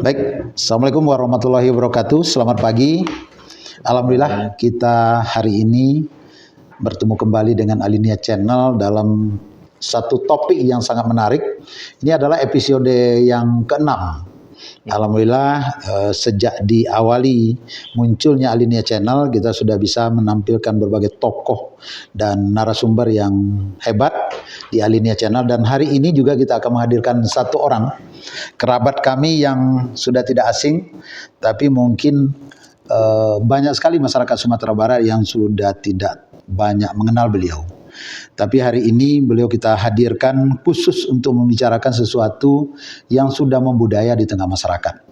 Baik, Assalamualaikum warahmatullahi wabarakatuh. Selamat pagi. Alhamdulillah kita hari ini bertemu kembali dengan Alinea Channel dalam satu topik yang sangat menarik. Ini adalah episode yang ke-6. Alhamdulillah sejak diawali munculnya Alinea Channel, kita sudah bisa menampilkan berbagai tokoh dan narasumber yang hebat di Alinea Channel. Dan hari ini juga kita akan menghadirkan satu orang kerabat kami yang sudah tidak asing, tapi mungkin banyak sekali masyarakat Sumatera Barat yang sudah tidak banyak mengenal beliau. Tapi hari ini beliau kita hadirkan khusus untuk membicarakan sesuatu yang sudah membudaya di tengah masyarakat.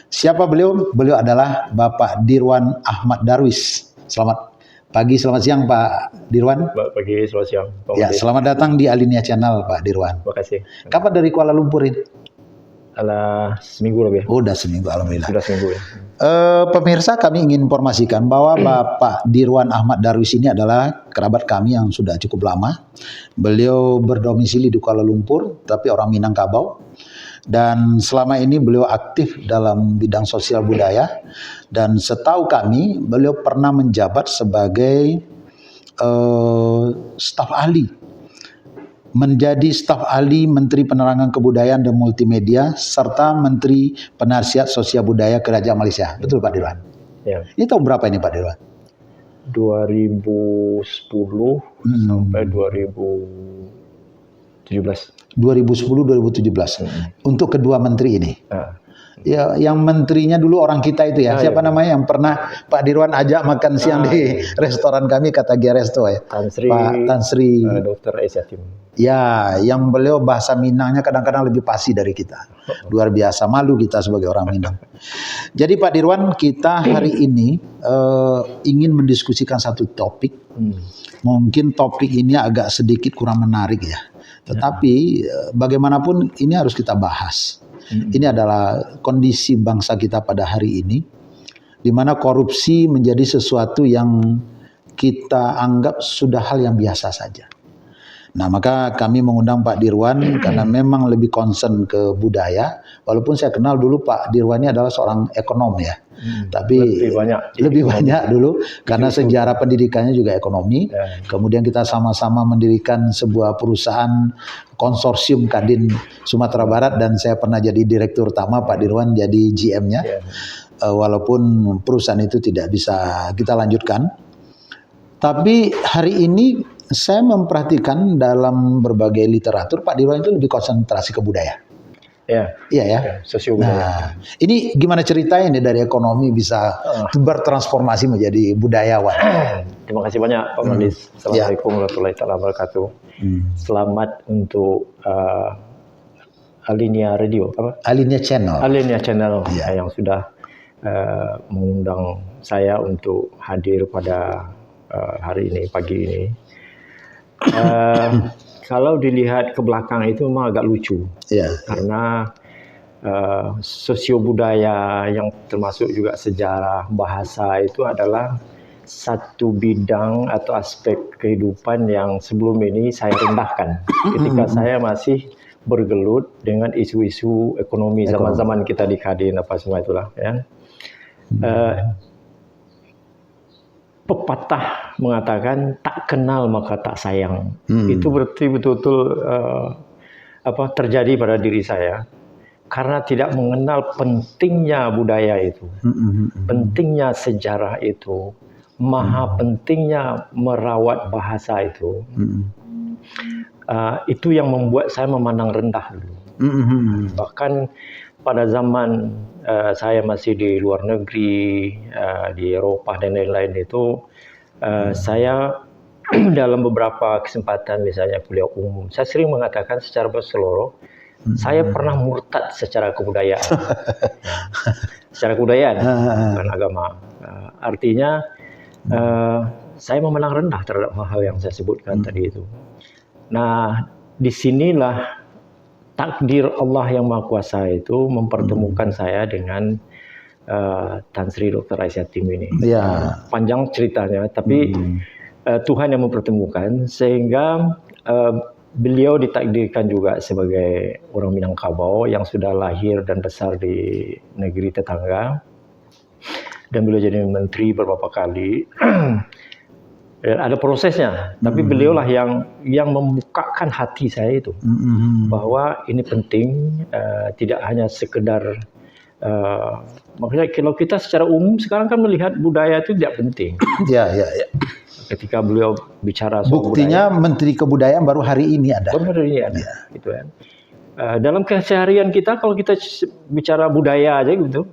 Siapa beliau? Beliau adalah Bapak Dirwan Ahmad Darwis. Selamat pagi, selamat siang Pak Dirwan. Selamat pagi, selamat siang. Ya, selamat datang di Alinea Channel Pak Dirwan. Terima kasih. Kapan dari Kuala Lumpur ini? Seminggu lebih. Oh, udah seminggu, alhamdulillah. Sudah seminggu ya. Pemirsa, kami ingin informasikan bahwa Bapak Dirwan Ahmad Darwis ini adalah kerabat kami yang sudah cukup lama. Beliau berdomisili di Kuala Lumpur, tapi orang Minangkabau. Dan selama ini beliau aktif dalam bidang sosial budaya. Dan setahu kami, beliau pernah menjabat sebagai staf ahli. Menjadi staf ahli Menteri Penerangan Kebudayaan dan Multimedia serta Menteri Penasihat Sosial Budaya Kerajaan Malaysia. Betul Pak Dirwan? Ya. Ini tahun berapa ini Pak Dirwan? 2010 sampai 2017. 2010-2017. Untuk kedua menteri ini. Ya, yang menterinya dulu orang kita itu ya. Siapa namanya yang pernah Pak Dirwan ajak makan siang di restoran kami, kata Gia Resto ya. Pak Tan Sri Dr. Aisyah. Ya, yang beliau bahasa Minangnya kadang-kadang lebih fasih dari kita. Luar biasa, malu kita sebagai orang Minang. Jadi Pak Dirwan, kita hari ini ingin mendiskusikan satu topik. Mungkin topik ini agak sedikit kurang menarik ya. Tetapi bagaimanapun ini harus kita bahas. Ini adalah kondisi bangsa kita pada hari ini, di mana korupsi menjadi sesuatu yang kita anggap sudah hal yang biasa saja. Nah, maka kami mengundang Pak Dirwan karena memang lebih concern ke budaya. Walaupun saya kenal dulu Pak Dirwan ini adalah seorang ekonom ya. Tapi lebih banyak dulu karena sejarah pendidikannya juga ekonomi. Kemudian kita sama-sama mendirikan sebuah perusahaan konsorsium Kadin Sumatera Barat dan saya pernah jadi direktur utama, Pak Dirwan jadi GM-nya. Walaupun perusahaan itu tidak bisa kita lanjutkan. Tapi hari ini saya memperhatikan dalam berbagai literatur Pak Dirwan itu lebih konsentrasi ke budaya. Iya ya. Sosio budaya. Nah, ini gimana ceritanya nih dari ekonomi bisa bertransformasi menjadi budayawan? Terima kasih banyak Pak Mandis. Assalamualaikum warahmatullahi wabarakatuh. Selamat untuk Alinea Radio, Alinea Channel. Alinea Channel yang sudah mengundang saya untuk hadir pada hari ini, pagi ini. Kalau dilihat ke belakang itu memang agak lucu, karena sosio budaya yang termasuk juga sejarah bahasa itu adalah satu bidang atau aspek kehidupan yang sebelum ini saya rendahkan ketika saya masih bergelut dengan isu-isu ekonomi zaman-zaman kita di Kadin apa semua itulah ya. Pepatah mengatakan tak kenal maka tak sayang. Itu berarti betul-betul terjadi pada diri saya karena tidak mengenal pentingnya budaya itu, pentingnya sejarah itu, maha pentingnya merawat bahasa itu. Itu yang membuat saya memandang rendah dulu. Bahkan pada zaman saya masih di luar negeri, di Eropa dan lain-lain itu, saya dalam beberapa kesempatan misalnya kuliah umum, saya sering mengatakan secara berseluruh, saya pernah murtad secara kebudayaan. Secara kebudayaan, bukan agama. Artinya, saya memandang rendah terhadap hal-hal yang saya sebutkan tadi itu. Nah, disinilah takdir Allah yang Maha Kuasa itu mempertemukan saya dengan Tan Sri Dr. Aisyah ini. Panjang ceritanya, tapi Tuhan yang mempertemukan sehingga beliau ditakdirkan juga sebagai orang Minangkabau yang sudah lahir dan besar di negeri tetangga, dan beliau jadi menteri beberapa kali. Dan ada prosesnya, tapi beliaulah yang membukakan hati saya itu bahwa ini penting, tidak hanya sekedar makanya kalau kita secara umum sekarang kan melihat budaya itu tidak penting. Ya. Ketika beliau bicara soal Buktinya Menteri Kebudayaan baru hari ini ada. Baru hari ini ada, gitu kan. Dalam keseharian kita kalau kita bicara budaya aja gitu,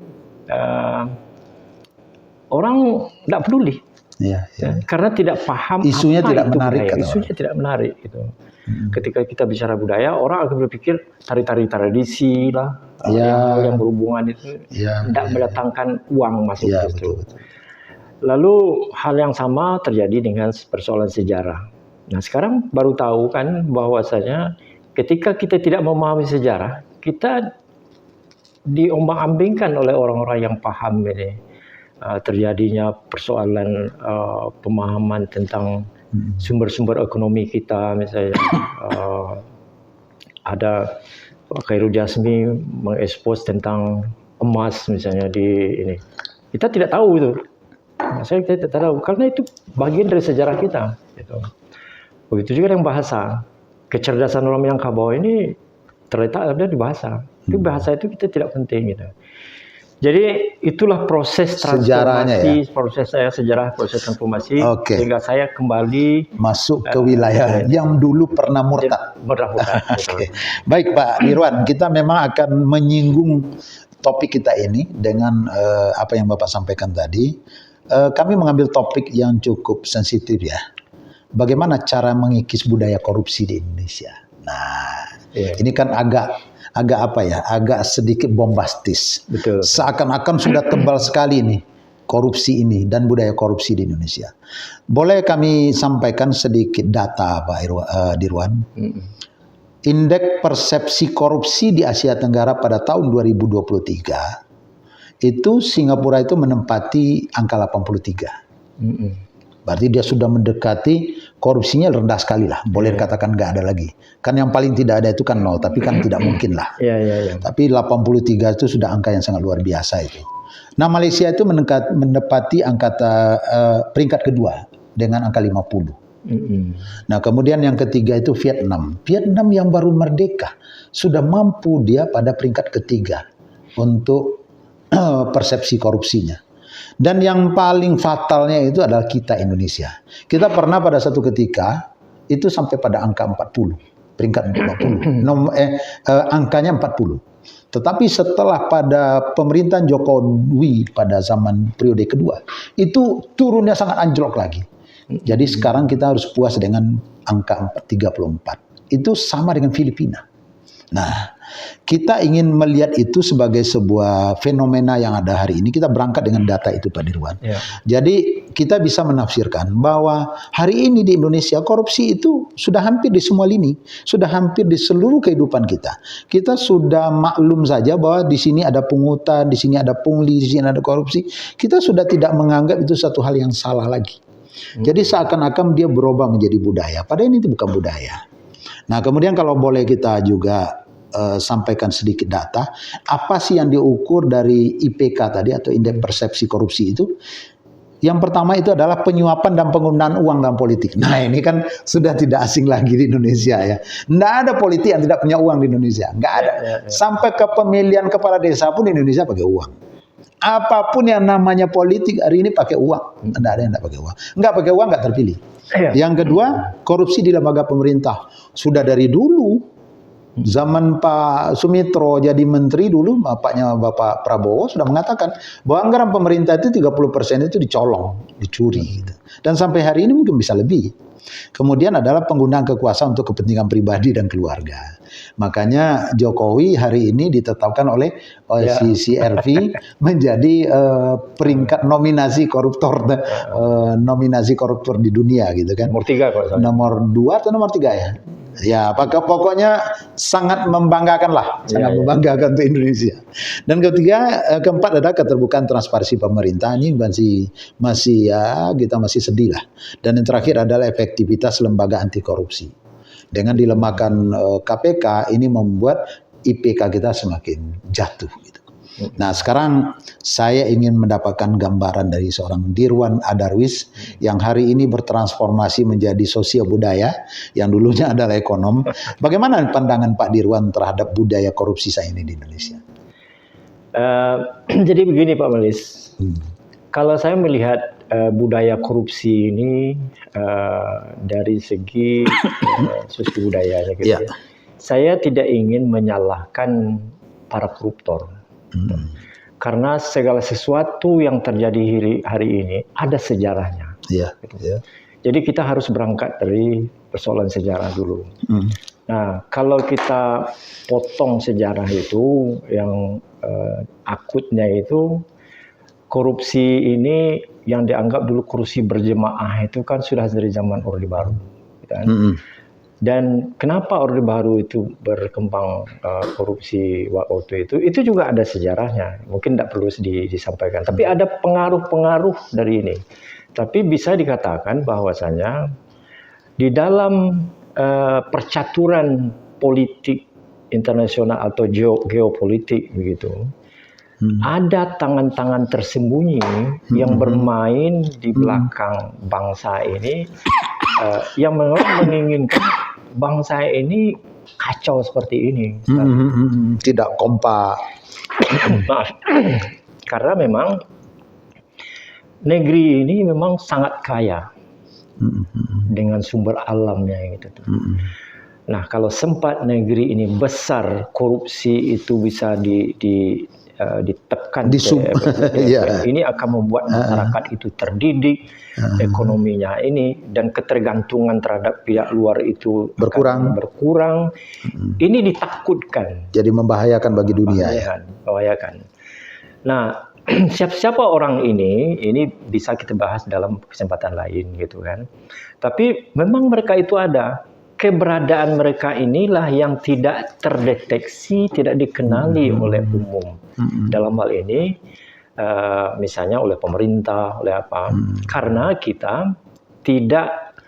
orang tidak peduli. Ya. Karena tidak paham Isunya apa tidak itu menarik, budaya. Isunya tidak menarik gitu. Ketika kita bicara budaya, orang akan berpikir tari-tari tradisi lah, yang berhubungan itu tidak mendatangkan uang masuk itu. Betul. Lalu hal yang sama terjadi dengan persoalan sejarah. Nah sekarang baru tahu kan bahwasanya ketika kita tidak memahami sejarah, kita diombang-ambingkan oleh orang-orang yang paham ini. Terjadinya persoalan pemahaman tentang sumber-sumber ekonomi kita, misalnya ada Pak Khairul Jasmi mengekspos tentang emas misalnya di ini, kita tidak tahu itu, kita tidak tahu karena itu bagian dari sejarah kita. Gitu. Begitu juga dengan bahasa, kecerdasan orang Minangkabau ini terletak ada di bahasa. Itu bahasa itu kita tidak penting gitu. Jadi itulah proses transformasi, proses saya sejarah, proses transformasi sehingga saya kembali masuk ke wilayah yang dulu pernah murtad. Baik Pak Dirwan, kita memang akan menyinggung topik kita ini dengan apa yang Bapak sampaikan tadi. Kami mengambil topik yang cukup sensitif ya. Bagaimana cara mengikis budaya korupsi di Indonesia. Nah, ini kan agak sedikit bombastis. Betul. Seakan-akan sudah tebal sekali nih korupsi ini dan budaya korupsi di Indonesia. Boleh kami sampaikan sedikit data Pak Dirwan? Indeks persepsi korupsi di Asia Tenggara pada tahun 2023 itu Singapura itu menempati angka 83. Berarti dia sudah mendekati, korupsinya rendah sekali lah. Boleh dikatakan nggak ada lagi. Kan yang paling tidak ada itu kan 0, tapi kan tidak mungkin lah. Tapi 83 itu sudah angka yang sangat luar biasa itu. Nah Malaysia itu menempati peringkat kedua dengan angka 50. Nah kemudian yang ketiga itu Vietnam. Vietnam yang baru merdeka sudah mampu dia pada peringkat ketiga untuk persepsi korupsinya. Dan yang paling fatalnya itu adalah kita Indonesia. Kita pernah pada satu ketika itu sampai pada angka 40, peringkat 40. Angkanya 40. Tetapi setelah pada pemerintahan Jokowi pada zaman periode kedua, itu turunnya sangat anjlok lagi. Jadi sekarang kita harus puas dengan angka 34. Itu sama dengan Filipina. Nah, kita ingin melihat itu sebagai sebuah fenomena yang ada hari ini. Kita berangkat dengan data itu Pak Dirwan. Jadi kita bisa menafsirkan bahwa hari ini di Indonesia korupsi itu sudah hampir di semua lini, sudah hampir di seluruh kehidupan kita. Kita sudah maklum saja bahwa di sini ada pungutan, di sini ada pungli, di sini ada korupsi. Kita sudah tidak menganggap itu satu hal yang salah lagi. Jadi seakan-akan dia berubah menjadi budaya. Padahal ini bukan budaya. Nah kemudian kalau boleh kita juga sampaikan sedikit data, apa sih yang diukur dari IPK tadi atau indeks persepsi korupsi itu? Yang pertama itu adalah penyuapan dan penggunaan uang dalam politik. Nah ini kan sudah tidak asing lagi di Indonesia ya. Nggak ada politik yang tidak punya uang di Indonesia. Nggak ada. Sampai ke pemilihan kepala desa pun di Indonesia pakai uang. Apapun yang namanya politik hari ini pakai uang. Nggak ada yang nggak pakai uang. Nggak pakai uang nggak terpilih. Yang kedua, korupsi di lembaga pemerintah. Sudah dari dulu, zaman Pak Sumitro jadi menteri dulu, bapaknya Bapak Prabowo sudah mengatakan bahwa anggaran pemerintah itu 30% itu dicolong, dicuri. Gitu. Dan sampai hari ini mungkin bisa lebih. Kemudian adalah penggunaan kekuasaan untuk kepentingan pribadi dan keluarga. Makanya Jokowi hari ini ditetapkan oleh CCRV menjadi peringkat nominasi koruptor di dunia gitu kan. Nomor 3 kalau saya. Nomor 2 atau nomor 3 ya? Ya, pokoknya sangat membanggakan lah, sangat membanggakan untuk Indonesia. Dan ketiga, keempat adalah keterbukaan transparansi pemerintah. Ini masih ya kita masih sedih lah. Dan yang terakhir adalah efektivitas lembaga anti korupsi. Dengan dilemahkan KPK ini membuat IPK kita semakin jatuh gitu. Nah, sekarang saya ingin mendapatkan gambaran dari seorang Dirwan Adarwis yang hari ini bertransformasi menjadi sosio budaya, yang dulunya adalah ekonom. Bagaimana pandangan Pak Dirwan terhadap budaya korupsi saat ini di Indonesia? Jadi begini Pak Malis, kalau saya melihat budaya korupsi ini dari segi sosial budayanya gitu, Ya. saya tidak ingin menyalahkan para koruptor. Karena segala sesuatu yang terjadi hari ini ada sejarahnya. Ya. Ya. Jadi kita harus berangkat dari persoalan sejarah dulu. Nah, kalau kita potong sejarah itu, yang akutnya itu korupsi ini yang dianggap dulu korupsi berjemaah itu kan sudah dari zaman Orde Baru. Kan? Dan kenapa Orde Baru itu berkembang korupsi waktu itu juga ada sejarahnya. Mungkin tidak perlu disampaikan. Tapi ada pengaruh-pengaruh dari ini. Tapi bisa dikatakan bahwasanya di dalam percaturan politik internasional atau geopolitik begitu, ada tangan-tangan tersembunyi yang bermain di belakang bangsa ini, yang menginginkan bangsa ini kacau seperti ini. Tidak kompak. Maaf. Karena memang negeri ini memang sangat kaya dengan sumber alamnya gitu. Nah, kalau sempat negeri ini besar, korupsi itu bisa ditekan, ini akan membuat masyarakat itu terdidik, ekonominya ini, dan ketergantungan terhadap pihak luar itu berkurang. Ini ditakutkan. Jadi membahayakan bagi dunia. Membahayakan. Nah, siapa orang ini bisa kita bahas dalam kesempatan lain gitu kan. Tapi memang mereka itu ada. Keberadaan mereka inilah yang tidak terdeteksi, tidak dikenali oleh umum. Dalam hal ini, misalnya oleh pemerintah, oleh apa? Karena kita tidak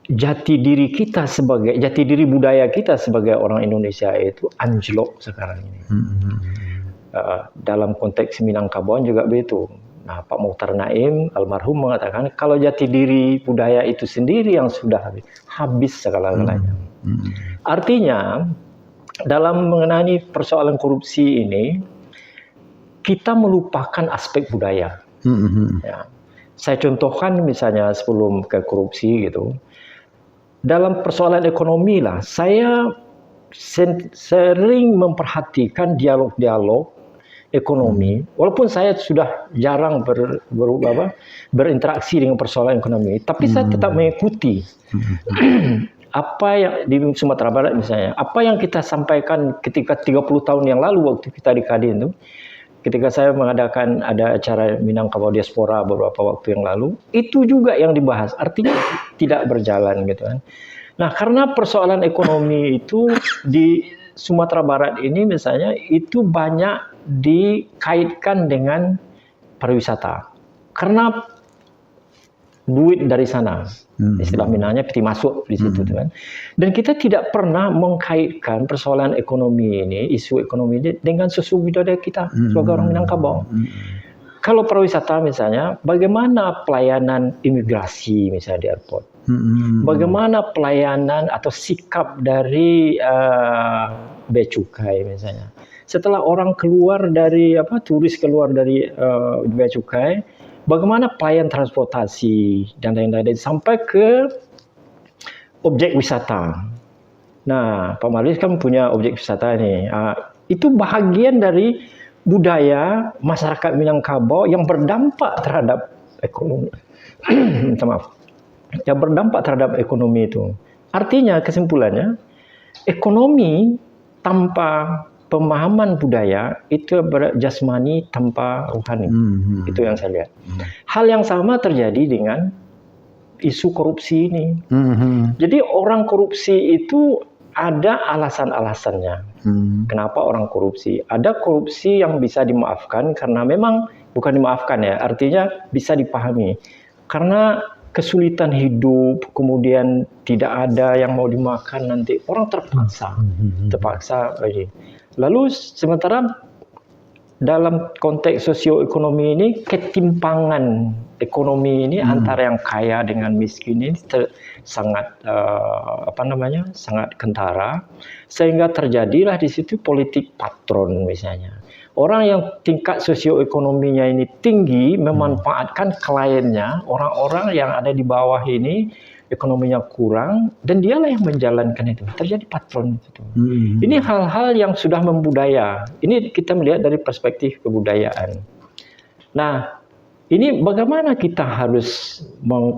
jati diri budaya kita sebagai orang Indonesia itu anjlok sekarang ini. Dalam konteks Minangkabauan juga begitu. Nah, Pak Mukhtar Naim almarhum mengatakan kalau jati diri budaya itu sendiri yang sudah habis segala-galanya. Artinya dalam mengenai persoalan korupsi ini kita melupakan aspek budaya. Ya. Saya contohkan misalnya sebelum ke korupsi gitu. Dalam persoalan ekonomi lah, saya sering memperhatikan dialog-dialog ekonomi, walaupun saya sudah jarang berinteraksi dengan persoalan ekonomi, tapi saya tetap mengikuti apa yang di Sumatera Barat misalnya, apa yang kita sampaikan ketika 30 tahun yang lalu waktu kita di Kadin itu, ketika saya mengadakan ada acara Minangkabau Diaspora beberapa waktu yang lalu, itu juga yang dibahas, artinya tidak berjalan gitu kan. Nah, karena persoalan ekonomi itu di Sumatera Barat ini misalnya itu banyak dikaitkan dengan pariwisata karena duit dari sana, istilah Minangnya peti masuk di situ kan. Dan kita tidak pernah mengkaitkan persoalan ekonomi ini, isu ekonomi ini dengan sesungguhnya budaya kita sebagai orang Minangkabau. Kalau pariwisata misalnya, bagaimana pelayanan imigrasi misalnya di airport, bagaimana pelayanan atau sikap dari bea cukai misalnya. Setelah orang keluar dari turis keluar dari bea cukai, bagaimana pelayan transportasi dan lain-lain sampai ke objek wisata. Nah, Pak Marlis kan punya objek wisata nih. Itu bahagian dari budaya masyarakat Minangkabau yang berdampak terhadap ekonomi. Maaf. Yang berdampak terhadap ekonomi itu. Artinya kesimpulannya, ekonomi tanpa pemahaman budaya itu jasmani tanpa rohani. Itu yang saya lihat. Hal yang sama terjadi dengan isu korupsi ini. Jadi orang korupsi itu ada alasan-alasannya. Kenapa orang korupsi? Ada korupsi yang bisa dimaafkan karena memang bukan dimaafkan ya, artinya bisa dipahami. Karena kesulitan hidup, kemudian tidak ada yang mau dimakan nanti, orang terpaksa. Ini. Lalu sementara dalam konteks sosioekonomi ini, ketimpangan ekonomi ini antara yang kaya dengan miskin ini sangat sangat kentara, sehingga terjadilah di situ politik patron misalnya. Orang yang tingkat sosioekonominya ini tinggi memanfaatkan kliennya, orang-orang yang ada di bawah ini ekonominya kurang, dan dialah yang menjalankan itu. Terjadi patron itu. Ini hal-hal yang sudah membudaya. Ini kita melihat dari perspektif kebudayaan. Nah, ini bagaimana kita harus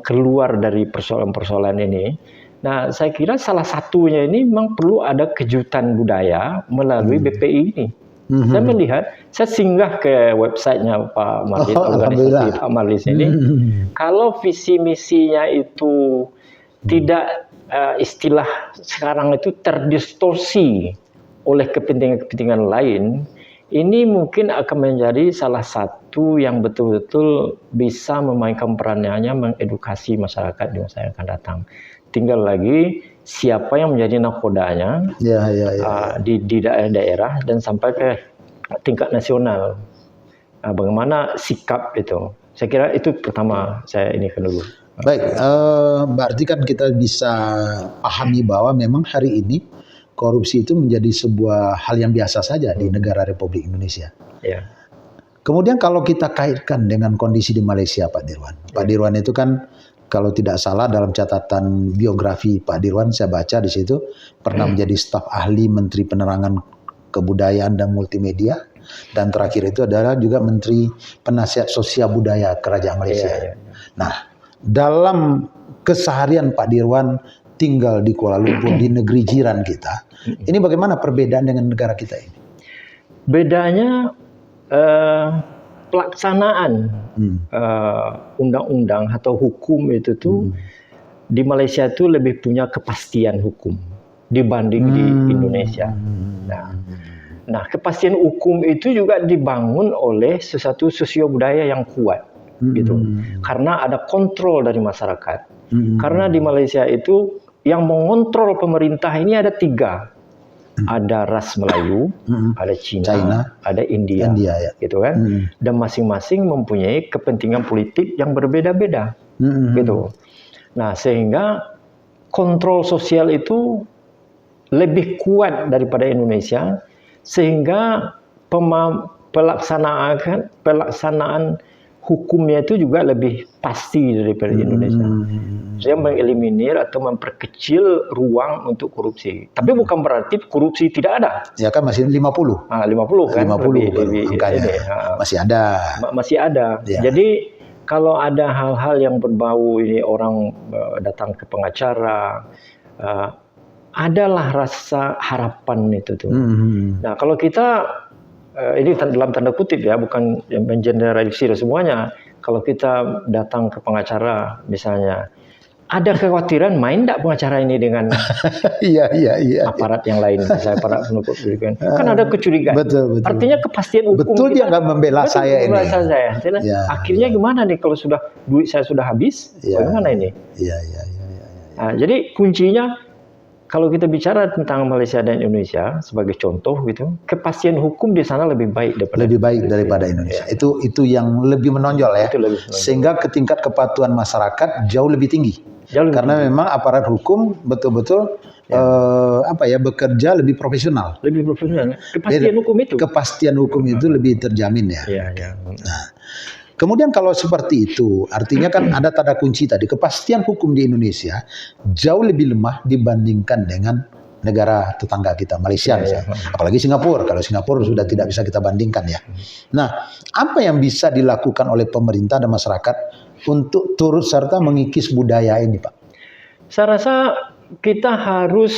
keluar dari persoalan-persoalan ini? Nah, saya kira salah satunya ini memang perlu ada kejutan budaya melalui BPI ini. Saya melihat, saya singgah ke websitenya Pak Marlis, organisasi Pak Marlis ini. Kalau visi misinya itu tidak istilah sekarang itu terdistorsi oleh kepentingan-kepentingan lain, ini mungkin akan menjadi salah satu yang betul-betul bisa memainkan perannya mengedukasi masyarakat di masa yang akan datang. Tinggal lagi siapa yang menjadi nakodanya di daerah-daerah dan sampai ke tingkat nasional. Bagaimana sikap itu? Saya kira itu pertama saya ini dulu. Baik, berarti kan kita bisa pahami bahwa memang hari ini korupsi itu menjadi sebuah hal yang biasa saja di negara Republik Indonesia. Ya. Kemudian kalau kita kaitkan dengan kondisi di Malaysia, Pak Dirwan. Pak Dirwan itu kan kalau tidak salah dalam catatan biografi Pak Dirwan, saya baca di situ pernah menjadi staf ahli Menteri Penerangan Kebudayaan dan Multimedia, dan terakhir itu adalah juga Menteri Penasihat Sosial Budaya Kerajaan Malaysia. Nah, dalam keseharian Pak Dirwan tinggal di Kuala Lumpur, di negeri jiran kita, ini bagaimana perbedaan dengan negara kita ini? Bedanya pelaksanaan undang-undang atau hukum itu tuh di Malaysia itu lebih punya kepastian hukum dibanding di Indonesia. Nah, kepastian hukum itu juga dibangun oleh sesuatu sosio budaya yang kuat. Gitu. Karena ada kontrol dari masyarakat. Karena di Malaysia itu yang mengontrol pemerintah ini ada 3. Ada ras Melayu, ada Cina, ada India ya. Gitu kan. Dan masing-masing mempunyai kepentingan politik yang berbeda-beda. Gitu. Nah, sehingga kontrol sosial itu lebih kuat daripada Indonesia, sehingga pelaksanaan hukumnya itu juga lebih pasti daripada Indonesia. Saya mengeliminir atau memperkecil ruang untuk korupsi. Tapi bukan berarti korupsi tidak ada. Ya kan masih 50. 50 kan? 50 lebih angkanya. Masih ada. Masih ada. Ya. Jadi kalau ada hal-hal yang berbau ini orang datang ke pengacara, adalah rasa harapan itu tuh. Nah, kalau kita ini dalam tanda kutip ya, bukan mengeneralisir semuanya. Kalau kita datang ke pengacara misalnya, ada kekhawatiran main enggak pengacara ini dengan aparat yang lain, misalnya aparat penuntut pendidikan. Kan ada kecurigaan. Betul. Artinya kepastian hukum. Betul dia nggak membela saya ini. Akhirnya gimana nih kalau sudah duit saya sudah habis? Bagaimana ini? Nah, jadi kuncinya kalau kita bicara tentang Malaysia dan Indonesia sebagai contoh gitu, kepastian hukum di sana lebih baik daripada Indonesia. Itu yang lebih menonjol ya. Sehingga tingkat kepatuhan masyarakat jauh lebih tinggi. Karena memang aparat hukum betul-betul bekerja lebih profesional. Kepastian hukum itu lebih terjamin ya. Nah, kemudian kalau seperti itu, artinya kan ada tanda kunci tadi. Kepastian hukum di Indonesia jauh lebih lemah dibandingkan dengan negara tetangga kita, Malaysia misalnya. Apalagi Singapura. Kalau Singapura sudah tidak bisa kita bandingkan ya. Nah, apa yang bisa dilakukan oleh pemerintah dan masyarakat untuk turut serta mengikis budaya ini, Pak? Saya rasa kita harus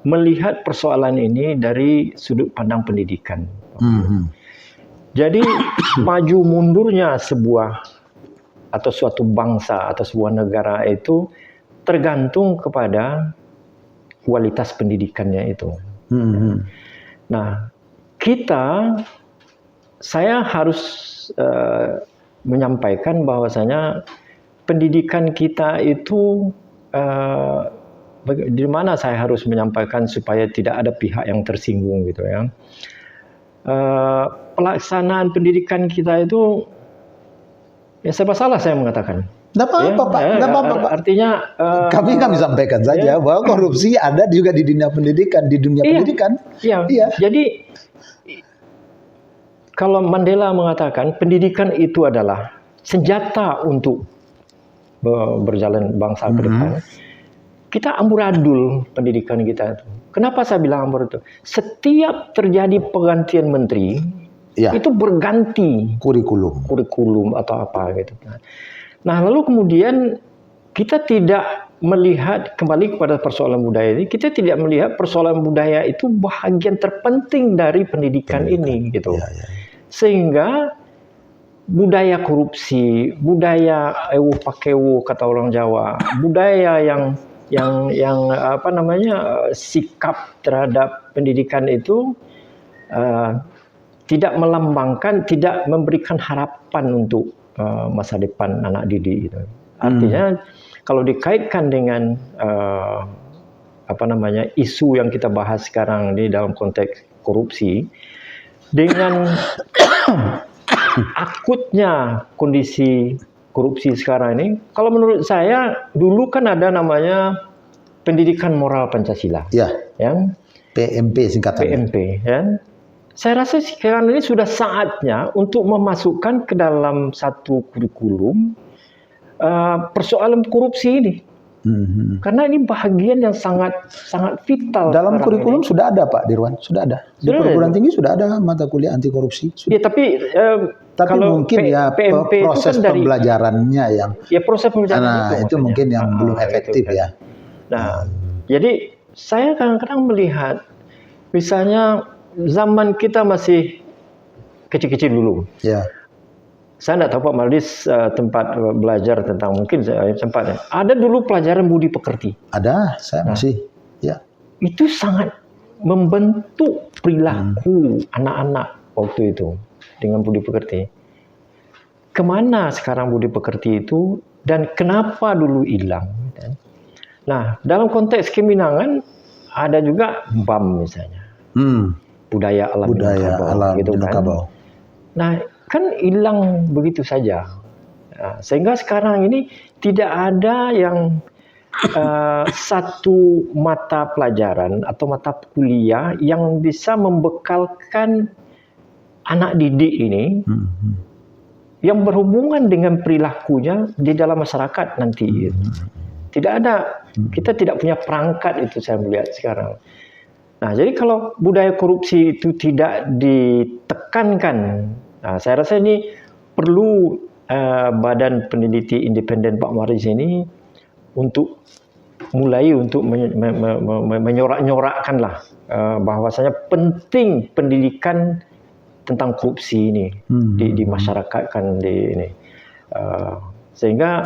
melihat persoalan ini dari sudut pandang pendidikan. Jadi maju mundurnya sebuah atau suatu bangsa atau sebuah negara itu tergantung kepada kualitas pendidikannya itu. Nah, saya harus menyampaikan bahwasanya pendidikan kita itu di mana saya harus menyampaikan supaya tidak ada pihak yang tersinggung gitu ya. Pelaksanaan pendidikan kita itu ya serba salah saya mengatakan. Tidak apa-apa, Pak. Tidak apa-apa, Pak. Artinya kami sampaikan saja bahwa korupsi ada juga di dunia pendidikan, pendidikan. Iya. Jadi kalau Mandela mengatakan pendidikan itu adalah senjata untuk berjalan bangsa ke depan, kita amburadul pendidikan kita itu. Kenapa saya bilang amburadul? Setiap terjadi pergantian menteri, itu berganti kurikulum atau apa gitu. Nah, lalu kemudian kita tidak melihat kembali kepada persoalan budaya ini. Kita tidak melihat persoalan budaya itu bahagian terpenting dari pendidikan ini, gitu. Sehingga budaya korupsi, budaya pakewu kata orang Jawa, budaya yang apa namanya sikap terhadap pendidikan itu tidak melambangkan, tidak memberikan harapan untuk masa depan anak didik gitu. Artinya kalau dikaitkan dengan apa namanya isu yang kita bahas sekarang ini dalam konteks korupsi, dengan akutnya kondisi korupsi sekarang ini, kalau menurut saya dulu kan ada namanya pendidikan moral Pancasila, yang PMP singkatannya. PMP, ya. Saya rasa sekarang ini sudah saatnya untuk memasukkan ke dalam satu kurikulum persoalan korupsi ini. Karena ini bahagian yang sangat vital. Dalam kurikulum ini sudah ada, Pak Dirwan, sudah ada. Di perguruan tinggi sudah ada mata kuliah anti korupsi. Ya, tapi kalau mungkin PMP proses kan pembelajarannya yang proses pembelajaran itu mungkin yang belum efektif ya. Nah, jadi saya kadang-kadang melihat misalnya zaman kita masih kecil-kecil dulu. Saya tidak tahu Pak Maldis tempat belajar tentang mungkin tempatnya. Ada dulu pelajaran budi pekerti. Ada, saya masih. Itu sangat membentuk perilaku anak-anak waktu itu dengan budi pekerti. Kemana sekarang budi pekerti itu dan kenapa dulu hilang? Nah, dalam konteks keminangan ada juga BAM misalnya. Budaya alam gitu kan. Nah, kan hilang begitu saja. Sehingga sekarang ini tidak ada yang satu mata pelajaran atau mata kuliah yang bisa membekalkan anak didik ini yang berhubungan dengan perilakunya di dalam masyarakat nanti. Tidak ada. Kita tidak punya perangkat itu saya melihat sekarang. Nah, jadi kalau budaya korupsi itu tidak ditekankan, saya rasa ini perlu Badan Peneliti Independen Pak Maris ini untuk mulai untuk menyorak-nyorakkanlah bahwasanya penting pendidikan tentang korupsi ini di masyarakat kan di ini. Sehingga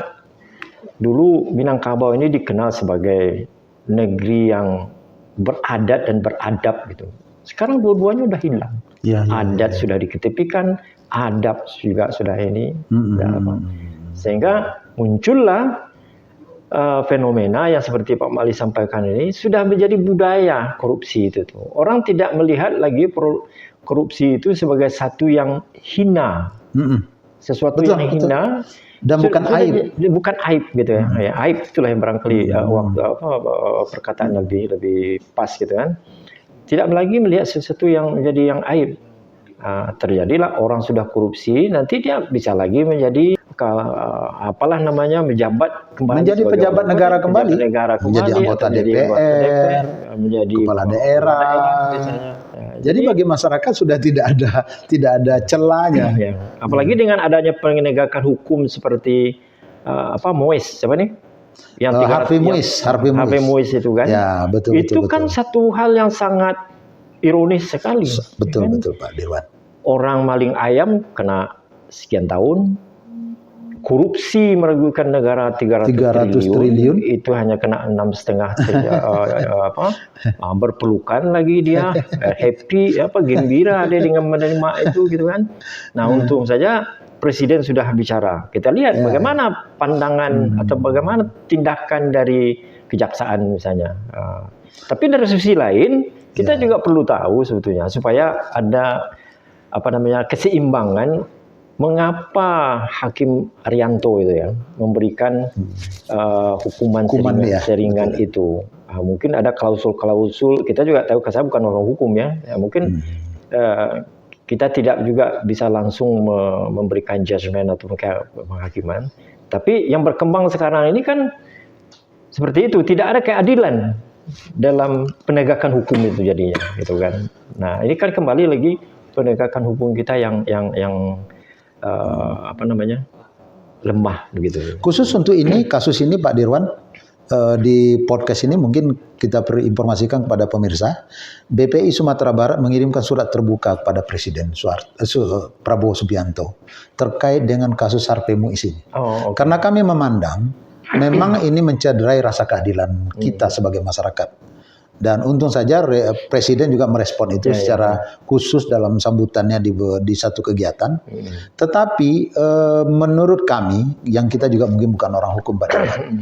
dulu Minangkabau ini dikenal sebagai negeri yang beradat dan beradab gitu. Sekarang dua-duanya udah hilang. Adat sudah diketepikan, adab juga sudah ini. Sehingga muncullah fenomena yang seperti Pak Mali sampaikan ini sudah menjadi budaya korupsi itu tuh. Orang tidak melihat lagi korupsi itu sebagai satu yang hina. Sesuatu yang hina. Dan bukan aib. Bukan aib gitu ya. Aib itulah yang barangkali waktu perkataan lebih pas gitu kan. Tidak lagi melihat sesuatu yang menjadi yang aib. Terjadilah orang sudah korupsi, nanti dia bisa lagi menjadi apalah namanya menjabat kembali. Menjadi pejabat negara kembali. Menjadi anggota DPR, menjadi kepala daerah. Jadi bagi masyarakat sudah tidak ada celahnya. Apalagi dengan adanya penegakan hukum seperti Mois, siapa nih? Yang Harvey Mois itu kan. Ya, betul. Itu kan satu hal yang sangat ironis sekali. Betul Pak Dirwan. Orang maling ayam kena sekian tahun. Korupsi merugikan negara 300 triliun itu hanya kena 6,5 berpelukan lagi dia happy gembira dia dengan menerima itu gitu kan. Nah, untung saja Presiden sudah bicara. Kita lihat bagaimana pandangan atau bagaimana tindakan dari kejaksaan misalnya. Tapi dari sisi lain kita juga perlu tahu sebetulnya supaya ada keseimbangan. Mengapa Hakim Arianto itu ya memberikan hukuman seringan itu? Mungkin ada klausul-klausul. Kita juga tahu, saya bukan orang hukum ya. Mungkin kita tidak juga bisa langsung memberikan judgement atau penghakiman. Tapi yang berkembang sekarang ini kan seperti itu, tidak ada keadilan dalam penegakan hukum itu jadinya, gitu kan. Nah, ini kan kembali lagi penegakan hukum kita yang lemah begitu. Khusus untuk ini, kasus ini Pak Dirwan, di podcast ini mungkin kita perlu informasikan kepada pemirsa, BPI Sumatera Barat mengirimkan surat terbuka kepada Presiden Prabowo Subianto terkait dengan kasus Harvey Muiz ini. Karena kami memandang memang ini mencederai rasa keadilan kita sebagai masyarakat. Dan untung saja Presiden juga merespon itu secara khusus dalam sambutannya di satu kegiatan. Tetapi menurut kami, yang kita juga mungkin bukan orang hukum, Pak Dirwan,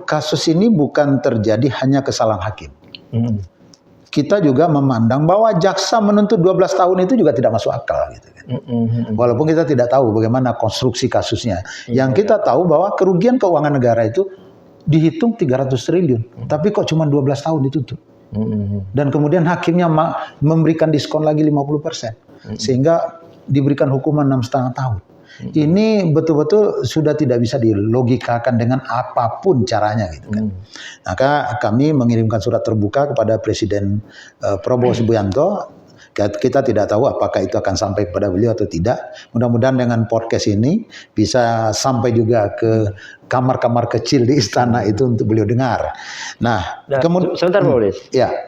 kasus ini bukan terjadi hanya kesalahan hakim. Kita juga memandang bahwa jaksa menuntut 12 tahun itu juga tidak masuk akal, gitu kan. Walaupun kita tidak tahu bagaimana konstruksi kasusnya. Yang kita tahu bahwa kerugian keuangan negara itu dihitung 300 triliun, tapi kok cuma 12 tahun dituntut. Dan kemudian hakimnya memberikan diskon lagi 50%, sehingga diberikan hukuman 6,5 tahun. Ini betul-betul sudah tidak bisa dilogikakan dengan apapun caranya, gitu kan. Maka kami mengirimkan surat terbuka kepada Presiden Prabowo Subianto. Kita tidak tahu apakah itu akan sampai kepada beliau atau tidak. Mudah-mudahan dengan podcast ini bisa sampai juga ke kamar-kamar kecil di istana itu untuk beliau dengar. Nah, kemudian sebentar Pak Boris.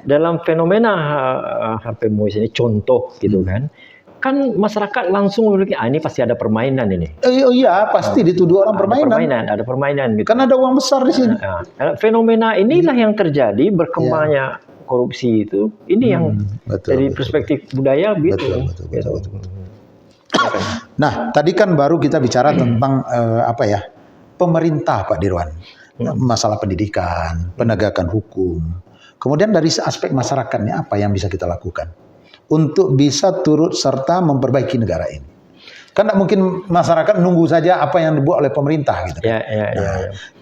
Dalam fenomena Harvey Muiz ini contoh gitu kan masyarakat langsung berpikir ini pasti ada permainan ini. Iya, pasti dituduh orang permainan. Ada permainan gitu. Kan ada uang besar di sini. Fenomena inilah yang terjadi berkembangnya korupsi itu. Ini yang dari perspektif budaya gitu. Betul. Nah, tadi kan baru kita bicara tentang pemerintah, Pak Dirwan, masalah pendidikan, penegakan hukum. Kemudian dari aspek masyarakatnya apa yang bisa kita lakukan untuk bisa turut serta memperbaiki negara ini? Kan tidak mungkin masyarakat nunggu saja apa yang dibuat oleh pemerintah, gitu.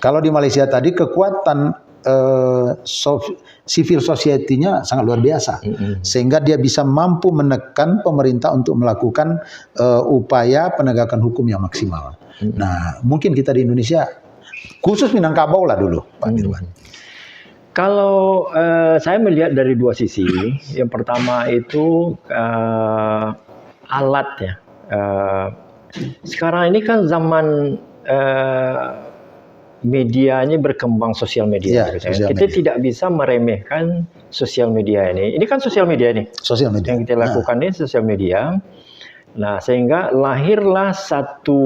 Kalau di Malaysia tadi kekuatan civil society-nya sangat luar biasa, sehingga dia bisa mampu menekan pemerintah untuk melakukan upaya penegakan hukum yang maksimal. Nah, mungkin kita di Indonesia, khusus Minangkabau lah dulu, Pak Dirwan. Kalau saya melihat dari dua sisi. Yang pertama itu alat ya. Sekarang ini kan zaman medianya berkembang, sosial media. Kita tidak bisa meremehkan sosial media ini. Ini kan sosial media nih. Yang kita lakukan ini sosial media. Nah, sehingga lahirlah satu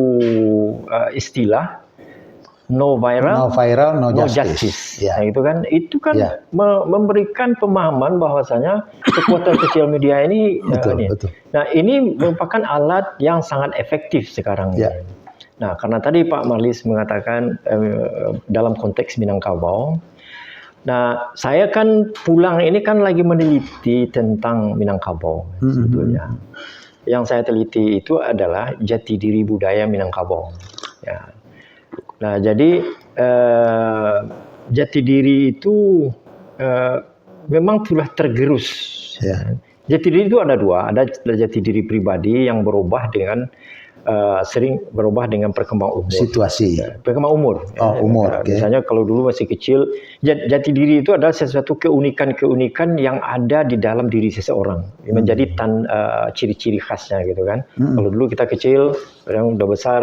istilah no viral, no justice. Nah, itu kan memberikan pemahaman bahwasanya kekuatan sosial media ini. Betul. Nah, ini merupakan alat yang sangat efektif sekarang. Nah, karena tadi Pak Marlis mengatakan dalam konteks Minangkabau. Nah, saya kan pulang ini kan lagi meneliti tentang Minangkabau sebetulnya. Yang saya teliti itu adalah jati diri budaya Minangkabau. Ya. Nah, jadi jati diri itu memang telah tergerus. Jati diri itu ada dua, ada jati diri pribadi yang berubah dengan sering berubah dengan perkembangan umur. Situasi. Perkembangan umur. Umur. Misalnya kalau dulu masih kecil, jati diri itu adalah sesuatu keunikan-keunikan yang ada di dalam diri seseorang. Menjadi ciri-ciri khasnya gitu kan. Kalau dulu kita kecil, yang udah besar,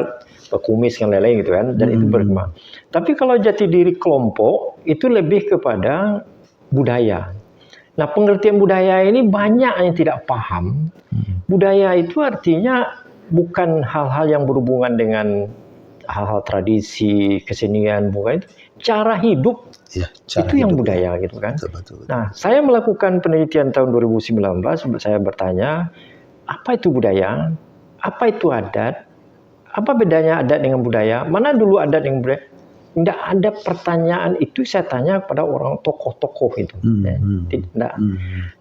kumis dan lain-lain gitu kan, dan itu berkembang. Tapi kalau jati diri kelompok itu lebih kepada budaya. Nah, pengertian budaya ini banyak yang tidak paham. Budaya itu artinya bukan hal-hal yang berhubungan dengan hal-hal tradisi, kesenian, bukan itu. Cara hidup itu yang budaya gitu kan. Betul. Nah, saya melakukan penelitian tahun 2019, saya bertanya, apa itu budaya? Apa itu adat? apa bedanya adat dengan budaya? Mana dulu adat dengan budaya? Tidak ada pertanyaan itu saya tanya kepada orang tokoh-tokoh itu.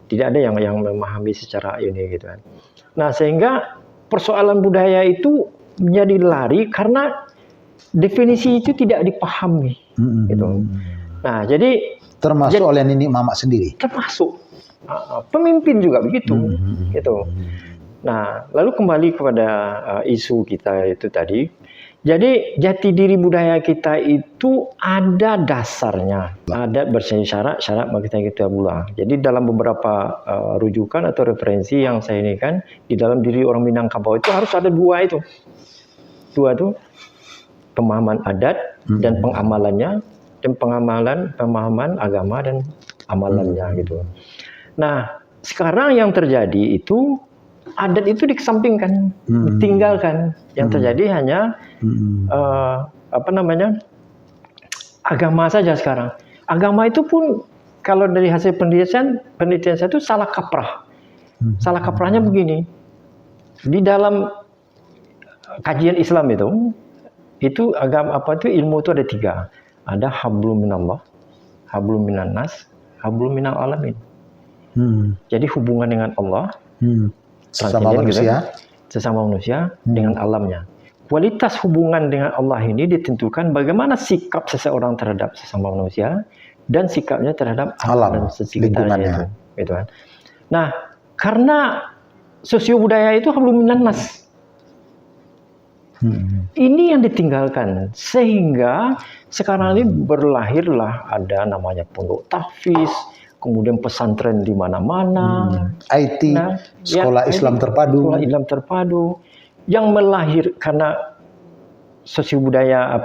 Tidak ada yang memahami secara ini gitu kan. Nah, sehingga persoalan budaya itu menjadi lari karena definisi itu tidak dipahami gitu. Nah, jadi termasuk oleh Nini Mamak sendiri. Termasuk pemimpin juga begitu gitu. Nah, lalu kembali kepada isu kita itu tadi. Jadi jati diri budaya kita itu ada dasarnya, adat bersyarat, syarat bagi kita pulang. Jadi dalam beberapa rujukan atau referensi yang saya ini kan di dalam diri orang Minangkabau itu harus ada dua itu pemahaman adat dan pengamalannya, dan pemahaman agama dan amalannya gitu. Nah, sekarang yang terjadi itu adat itu dikesampingkan, ditinggalkan. Yang terjadi hanya agama saja sekarang. Agama itu pun kalau dari hasil penelitian saya itu salah kaprah. Salah kaprahnya begini. Di dalam kajian Islam itu agama ilmu itu ada 3. Ada hablum minallah, hablum minannas, hablum minal alamin. Jadi hubungan dengan Allah, sesama manusia, dengan alamnya. Kualitas hubungan dengan Allah ini ditentukan bagaimana sikap seseorang terhadap sesama manusia dan sikapnya terhadap alam dan sekitarnya itu kan. Nah, karena sosio budaya itu hablum minannas. Ini yang ditinggalkan sehingga sekarang ini berlahirlah ada namanya pondok tahfiz, kemudian pesantren di mana-mana, IT, sekolah Islam terpadu. Sekolah Islam terpadu yang melahir karena sosio budaya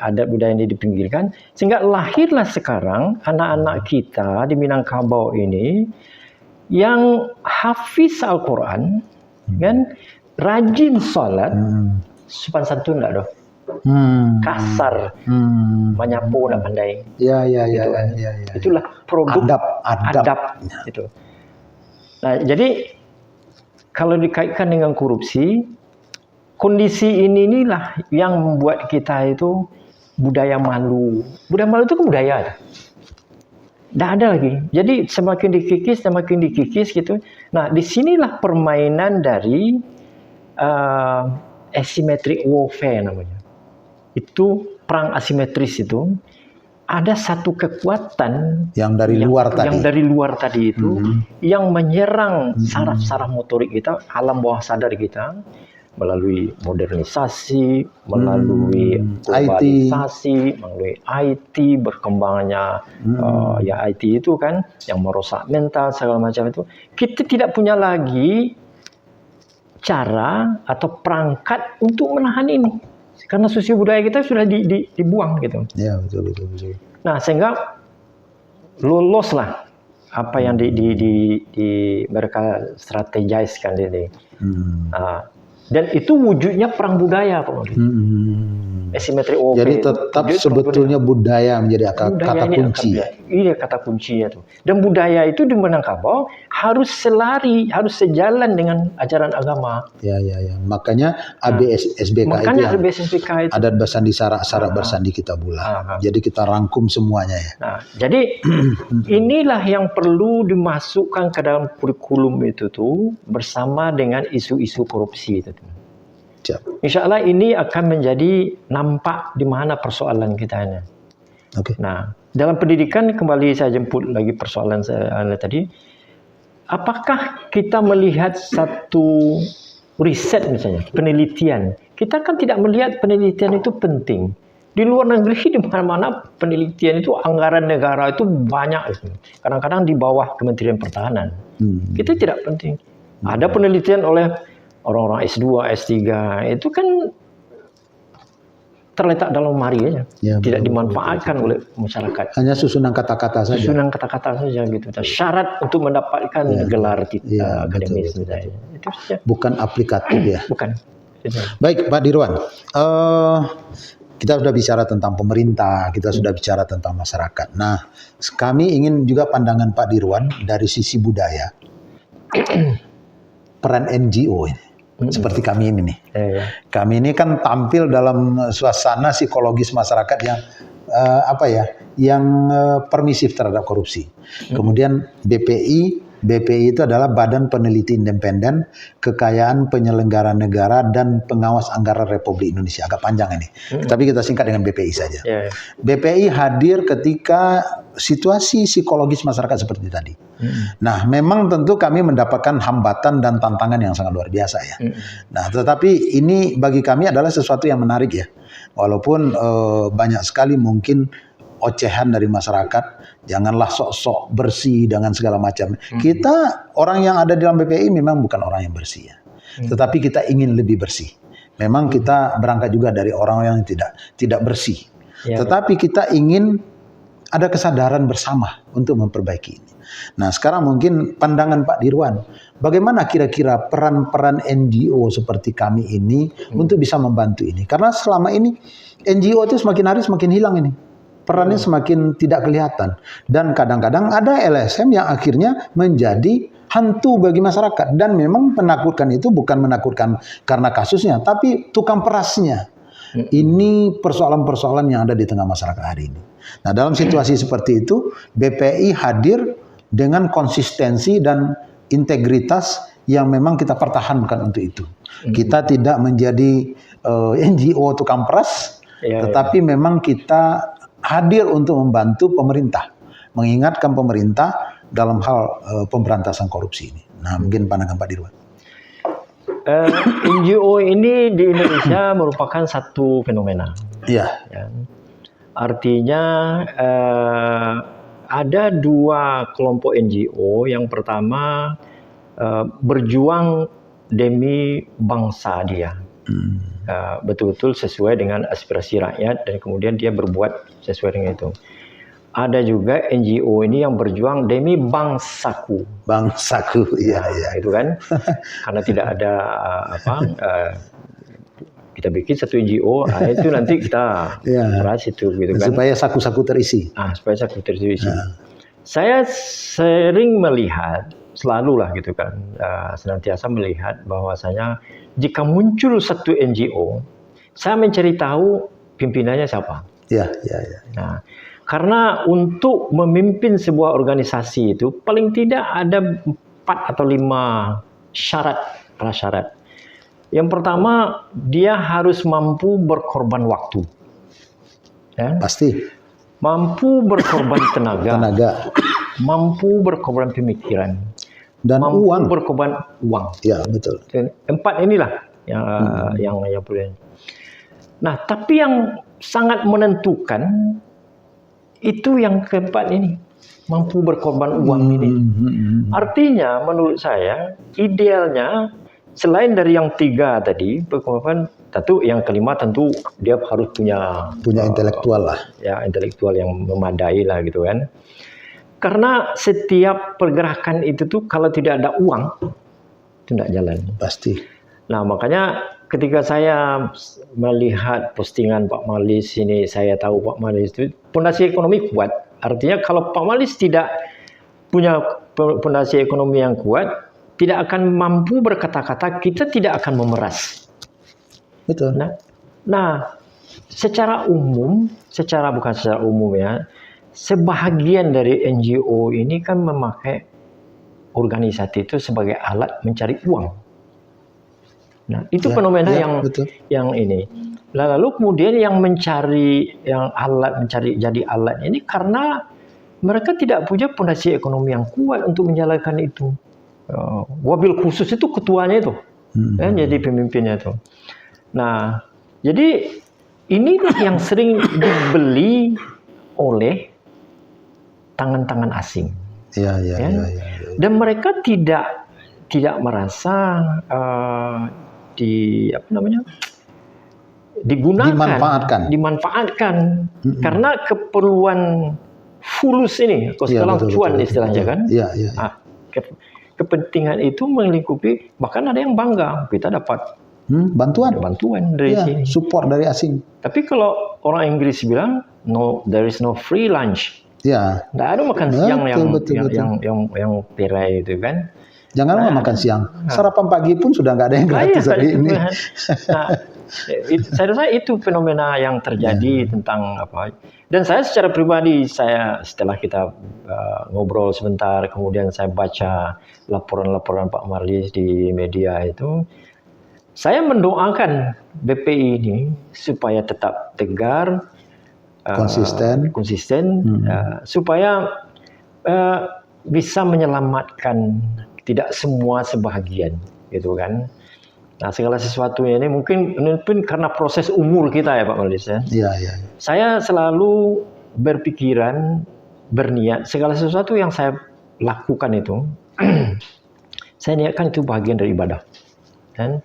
adat budaya ini dipinggirkan, sehingga lahirlah sekarang anak-anak kita di Minangkabau ini yang hafiz Al-Quran, kan, rajin sholat, sopan santun enggak doh. Kasar, menyapu enggak pandai. Ya. Itulah produk adab itu. Nah, jadi kalau dikaitkan dengan korupsi, kondisi inilah yang membuat kita itu budaya malu. Budaya malu itu kan budaya. Tidak ada lagi. Jadi semakin dikikis gitu. Nah, disinilah permainan dari asymmetric warfare namanya. Itu perang asimetris itu. Ada satu kekuatan yang dari luar tadi itu yang menyerang saraf-saraf motorik kita, alam bawah sadar kita melalui modernisasi, melalui globalisasi, melalui IT berkembangnya IT itu kan yang merusak mental segala macam itu. Kita tidak punya lagi cara atau perangkat untuk menahan ini. Karena sosio budaya kita sudah dibuang gitu. Ya, betul. Nah, sehingga loloslah apa yang mereka strategiskan ini. Dan itu wujudnya perang budaya, Pak Modi. Asymmetric warfare. Jadi tetap sebetulnya budaya menjadi kata kunci. Iya, kata kuncinya tuh. Dan budaya itu di Minangkabau harus selari, harus sejalan dengan ajaran agama. Ya. Makanya ABSBK itu adat bersandi syarat bersandi kita bulan. Jadi kita rangkum semuanya ya. Nah, jadi inilah yang perlu dimasukkan ke dalam kurikulum itu tuh bersama dengan isu-isu korupsi itu. Insya Allah ini akan menjadi nampak di mana persoalan kita ini. Nah, dalam pendidikan kembali saya jemput lagi persoalan saya tadi. Apakah kita melihat satu riset misalnya, penelitian? Kita kan tidak melihat penelitian itu penting. Di luar negeri di mana-mana penelitian itu anggaran negara itu banyak. Kadang-kadang di bawah Kementerian Pertahanan. Kita tidak penting. Ada penelitian oleh orang-orang S2, S3 itu kan terletak dalam lemari aja, tidak dimanfaatkan oleh masyarakat. Hanya susunan kata-kata saja. Susunan kata-kata saja gitu. Syarat untuk mendapatkan gelar akademis misalnya. Itu saja. Bukan aplikatif ya. Bukan. Baik, Pak Dirwan. Kita sudah bicara tentang pemerintah, kita sudah bicara tentang masyarakat. Nah, kami ingin juga pandangan Pak Dirwan dari sisi budaya. Peran NGO ini. seperti kami ini nih. Ya. Kami ini kan tampil dalam suasana psikologis masyarakat yang permisif terhadap korupsi. Kemudian BPI itu adalah Badan Peneliti Independen Kekayaan Penyelenggara Negara dan Pengawas Anggaran Republik Indonesia. Agak panjang ini, tapi kita singkat dengan BPI saja. BPI hadir ketika situasi psikologis masyarakat seperti tadi. Nah, memang tentu kami mendapatkan hambatan dan tantangan yang sangat luar biasa ya. Nah, tetapi ini bagi kami adalah sesuatu yang menarik ya. Walaupun banyak sekali mungkin ocehan dari masyarakat, janganlah sok-sok bersih dengan segala macam. Kita orang yang ada di dalam BPI memang bukan orang yang bersih ya. Tetapi kita ingin lebih bersih. Memang kita berangkat juga dari orang yang tidak bersih. Tetapi kita ingin ada kesadaran bersama untuk memperbaiki ini. Nah, sekarang mungkin pandangan Pak Dirwan, bagaimana kira-kira peran-peran NGO seperti kami ini untuk bisa membantu ini? Karena selama ini NGO itu semakin hari semakin hilang ini. Perannya semakin tidak kelihatan. Dan kadang-kadang ada LSM yang akhirnya menjadi hantu bagi masyarakat. Dan memang menakutkan itu bukan menakutkan karena kasusnya, tapi tukang perasnya. Ini persoalan-persoalan yang ada di tengah masyarakat hari ini. Nah, dalam situasi seperti itu, BPI hadir dengan konsistensi dan integritas yang memang kita pertahankan untuk itu. Kita tidak menjadi NGO tukang peras, tetapi memang kita hadir untuk membantu pemerintah, mengingatkan pemerintah dalam hal pemberantasan korupsi ini. Nah, mungkin pandangan Pak Dirwan. NGO ini di Indonesia merupakan satu fenomena. Iya. Ya. Artinya ada dua kelompok NGO. Yang pertama berjuang demi bangsa dia. Betul-betul sesuai dengan aspirasi rakyat dan kemudian dia berbuat sesuai dengan itu. Ada juga NGO ini yang berjuang demi bangsaku. Bangsaku, iya. Itu kan, karena tidak ada kita bikin satu NGO, itu nanti kita ras itu, gitu kan. Supaya saku-saku terisi. Supaya saku terisi. Saya sering melihat, selalu lah gitu kan, senantiasa melihat bahwasanya jika muncul satu NGO, saya mencari tahu pimpinannya siapa. Iya. Nah, karena untuk memimpin sebuah organisasi itu paling tidak ada 4 atau 5 prasyarat. Yang pertama, dia harus mampu berkorban waktu. Ya? Pasti. Mampu berkorban tenaga. Mampu berkorban pemikiran. Dan mampu uang. berkorban uang. Ya, betul. 4 inilah yang perlu. Nah, tapi yang sangat menentukan itu yang keempat ini, mampu berkorban uang ini. Artinya menurut saya idealnya selain dari yang 3 tadi, berkorban, tentu yang kelima tentu dia harus punya intelektual lah. Ya, intelektual yang memadai lah gitu kan. Karena setiap pergerakan itu tuh kalau tidak ada uang itu tidak jalan. Pasti. Nah, makanya ketika saya melihat postingan Pak Malis ini, saya tahu Pak Malis itu fondasi ekonomi kuat. Artinya kalau Pak Malis tidak punya fondasi ekonomi yang kuat, tidak akan mampu berkata-kata, kita tidak akan memeras. Betul. Nah, secara umum ya, sebahagian dari NGO ini kan memakai organisasi itu sebagai alat mencari uang. Nah, itu fenomena yang ini. Lalu kemudian yang mencari jadi alat ini karena mereka tidak punya fondasi ekonomi yang kuat untuk menjalankan itu. Wabil khusus itu ketuanya itu, jadi pemimpinnya itu. Nah, jadi ini yang sering dibeli oleh tangan-tangan asing. Ya. Dan mereka tidak merasa dimanfaatkan karena keperluan fulus ini, sekarang cuan istilahnya kan. Kepentingan itu melingkupi, bahkan ada yang bangga kita dapat bantuan dari sini, support dari asing. Tapi kalau orang Inggris bilang no, there is no free lunch. Ya. Nggak ada makan siang yang tirai itu kan. Jangan makan siang, sarapan pagi pun sudah nggak ada yang gratis hari ini. Nah, saya rasa itu fenomena yang terjadi tentang apa. Dan saya secara pribadi, setelah kita ngobrol sebentar, kemudian saya baca laporan-laporan Pak Marlis di media itu, saya mendoakan BPI ini supaya tetap tegar, konsisten, supaya bisa menyelamatkan tidak semua sebahagian, gitu kan. Nah, segala sesuatunya ini mungkin karena proses umur kita ya Pak Marlis ya. Iya. Saya selalu berniat segala sesuatu yang saya lakukan itu, saya niatkan itu bagian dari ibadah. Dan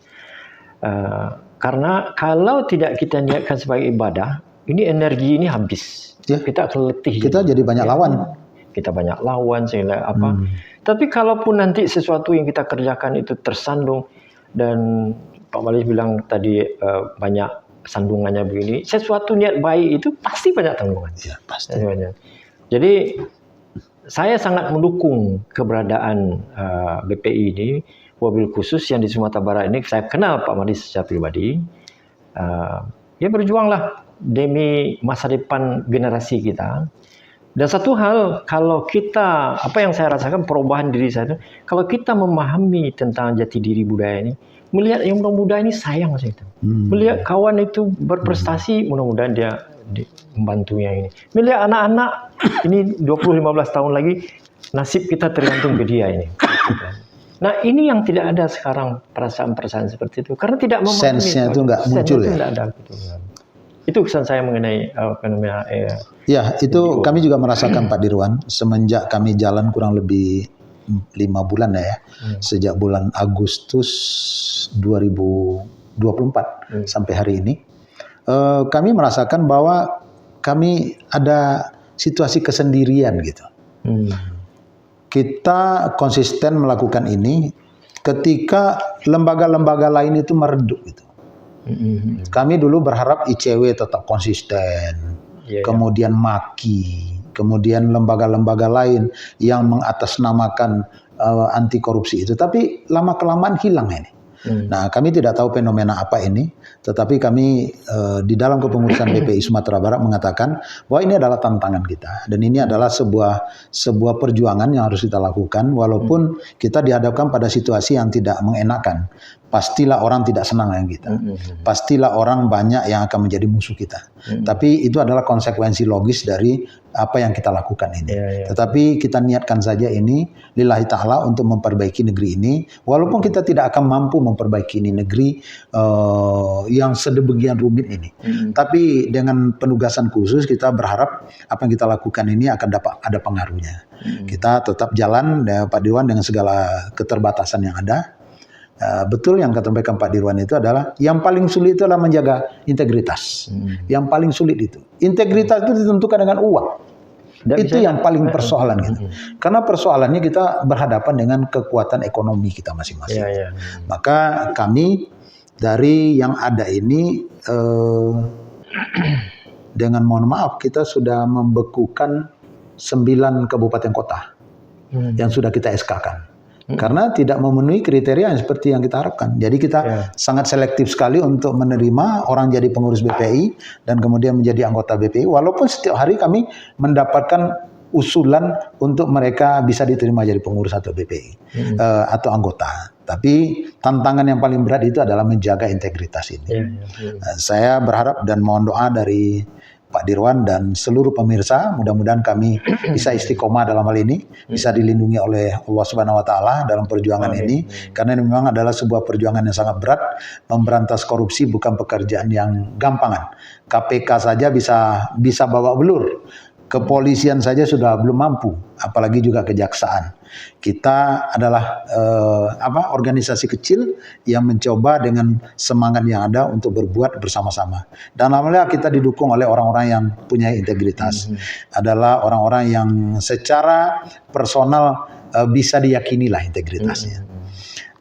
karena kalau tidak kita niatkan sebagai ibadah, ini energi ini habis. Kita akan letih. Kita jadi banyak lawan. Kita banyak lawan sehingga apa. Tapi kalaupun nanti sesuatu yang kita kerjakan itu tersandung, dan Pak Marlis bilang tadi banyak sandungannya begini, sesuatu niat baik itu pasti banyak tanggungan. Ya, pasti. Jadi saya sangat mendukung keberadaan BPI ini, wabil khusus yang di Sumatera Barat ini. Saya kenal Pak Marlis secara pribadi. Ya berjuanglah demi masa depan generasi kita. Dan satu hal, kalau kita, apa yang saya rasakan perubahan diri saya itu, kalau kita memahami tentang jati diri budaya ini, melihat yang muda-muda ini sayang saya itu. Melihat kawan itu berprestasi, mudah-mudahan dia membantunya ini. Melihat anak-anak, ini 20-15 tahun lagi, nasib kita tergantung ke dia ini. Nah ini yang tidak ada sekarang, perasaan-perasaan seperti itu. Karena tidak memahami. Sense-nya itu nggak muncul ya? Tidak ada, gitu. Itu kesan saya mengenai fenomena. Ya, itu kami juga merasakan Pak Dirwan semenjak kami jalan kurang lebih 5 bulan ya, sejak bulan Agustus 2024 sampai hari ini, kami merasakan bahwa kami ada situasi kesendirian gitu. Kita konsisten melakukan ini ketika lembaga-lembaga lain itu meredup gitu. Kami dulu berharap ICW tetap konsisten, kemudian MAKI, kemudian lembaga-lembaga lain yang mengatasnamakan anti korupsi itu, tapi lama-kelamaan hilang ini. Nah, kami tidak tahu fenomena apa ini, tetapi kami di dalam kepengurusan BPI Sumatera Barat mengatakan bahwa ini adalah tantangan kita, dan ini adalah sebuah perjuangan yang harus kita lakukan, walaupun kita dihadapkan pada situasi yang tidak mengenakan. Pastilah orang tidak senang dengan kita. Pastilah orang banyak yang akan menjadi musuh kita. Tapi itu adalah konsekuensi logis dari apa yang kita lakukan ini. Tetapi kita niatkan saja ini lillahi ta'ala untuk memperbaiki negeri ini. Walaupun kita tidak akan mampu memperbaiki ini negeri yang sedemikian rumit ini. Tapi dengan penugasan khusus kita berharap apa yang kita lakukan ini akan dapat ada pengaruhnya. Kita tetap jalan Pak Dirwan dengan segala keterbatasan yang ada. Betul yang disampaikan Pak Dirwan itu adalah yang paling sulit itu adalah menjaga integritas. Yang paling sulit itu. Integritas itu ditentukan dengan uang. Itu yang paling persoalan gitu. Karena persoalannya kita berhadapan dengan kekuatan ekonomi kita masing-masing. Maka kami dari yang ada ini dengan mohon maaf kita sudah membekukan 9 kabupaten kota yang sudah kita SK-kan. Karena tidak memenuhi kriteria yang seperti yang kita harapkan. Jadi kita sangat selektif sekali untuk menerima orang jadi pengurus BPI dan kemudian menjadi anggota BPI. Walaupun setiap hari kami mendapatkan usulan untuk mereka bisa diterima jadi pengurus atau BPI atau anggota. Tapi tantangan yang paling berat itu adalah menjaga integritas ini. Saya berharap dan mohon doa dari Pak Dirwan dan seluruh pemirsa, mudah-mudahan kami bisa istiqomah dalam hal ini, bisa dilindungi oleh Allah Subhanahu wa taala dalam perjuangan ini, karena ini memang adalah sebuah perjuangan yang sangat berat. Memberantas korupsi bukan pekerjaan yang gampangan. KPK saja bisa bawa belur. Kepolisian saja sudah belum mampu, apalagi juga kejaksaan. Kita adalah organisasi kecil yang mencoba dengan semangat yang ada untuk berbuat bersama-sama. Dan alhamdulillah kita didukung oleh orang-orang yang punya integritas. Adalah orang-orang yang secara personal bisa diyakini lah integritasnya.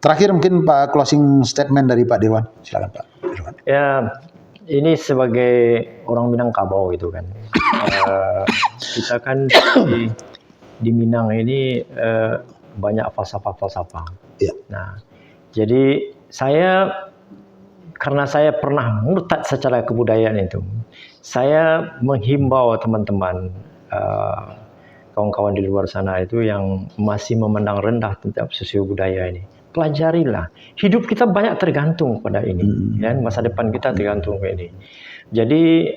Terakhir mungkin Pak closing statement dari Pak Dirwan. Silakan Pak Dirwan. Ya, ini sebagai orang Minangkabau gitu kan. Kita kan di Minang ini banyak falsafah-falsafah. Ya. Nah, jadi karena saya pernah murtad secara kebudayaan itu, saya menghimbau teman-teman, kawan-kawan di luar sana itu yang masih memandang rendah tentang sosio budaya ini. Pelajarilah. Hidup kita banyak tergantung pada ini, ya, masa depan kita tergantung ke ini. Jadi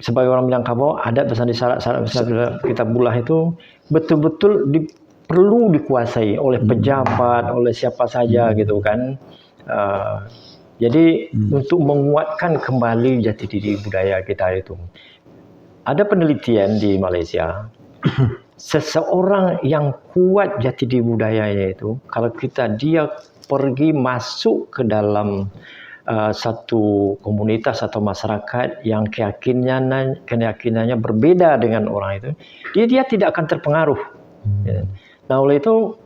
sebagai orang Minangkabau, adat pesan syarat kitab bulah itu betul-betul perlu dikuasai oleh pejabat, oleh siapa saja gitu kan. Jadi untuk menguatkan kembali jati diri budaya kita itu. Ada penelitian di Malaysia, seseorang yang kuat jati diri budayanya itu, kalau dia pergi masuk ke dalam satu komunitas atau masyarakat yang keyakinannya berbeda dengan orang itu, dia tidak akan terpengaruh. Nah, oleh itu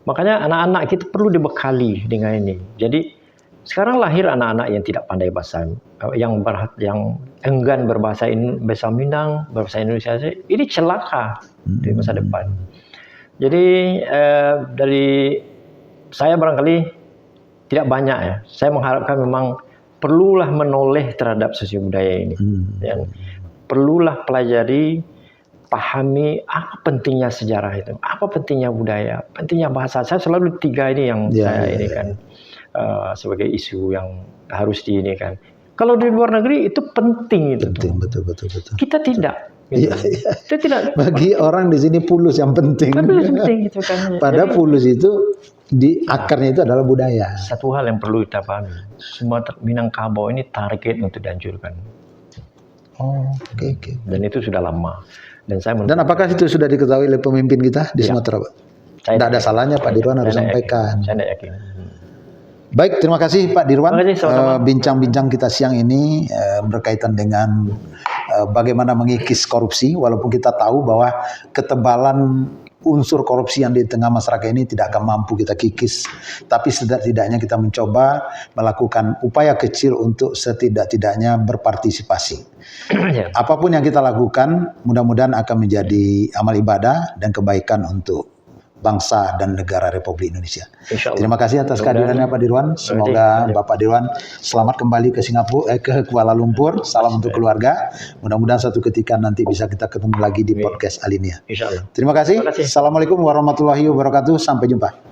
makanya anak-anak kita perlu dibekali dengan ini. Jadi sekarang lahir anak-anak yang tidak pandai bahasa, yang enggan berbahasa Minang, berbahasa Indonesia, ini celaka di masa depan. Jadi dari saya barangkali tidak banyak ya. Saya mengharapkan memang perlulah menoleh terhadap sosial budaya ini. Dan perlulah pelajari, pahami apa pentingnya sejarah itu, apa pentingnya budaya, pentingnya bahasa. Saya selalu 3 ini yang saya ini kan sebagai isu yang harus diinikan. Kalau di luar negeri itu penting itu. Penting, betul. Kita tidak. Gitu. Kita tidak. Bagi orang di sini pulus yang penting. Penting itu kan. Padahal pulus itu di akarnya itu adalah budaya. Satu hal yang perlu kita pahami, Sumatera Minangkabau ini target untuk dihancurkan. Oke. Dan itu sudah lama. Dan apakah itu sudah diketahui oleh pemimpin kita di Sumatera, Pak? Tidak ada salahnya Pak Dirwan harus sampaikan. Saya tidak yakin. Baik, terima kasih Pak Dirwan. Bincang-bincang kita siang ini berkaitan dengan bagaimana mengikis korupsi, walaupun kita tahu bahwa ketebalan unsur korupsi yang di tengah masyarakat ini tidak akan mampu kita kikis, tapi setidak-tidaknya kita mencoba melakukan upaya kecil untuk setidak-tidaknya berpartisipasi. Apapun yang kita lakukan, mudah-mudahan akan menjadi amal ibadah dan kebaikan untuk bangsa dan negara Republik Indonesia. Terima kasih atas kehadirannya Pak Dirwan. Semoga Bapak Dirwan selamat kembali ke ke Kuala Lumpur. Salam untuk keluarga. Mudah-mudahan suatu ketika nanti bisa kita ketemu lagi di podcast Alinea. Insya Allah. Terima kasih. Assalamualaikum warahmatullahi wabarakatuh. Sampai jumpa.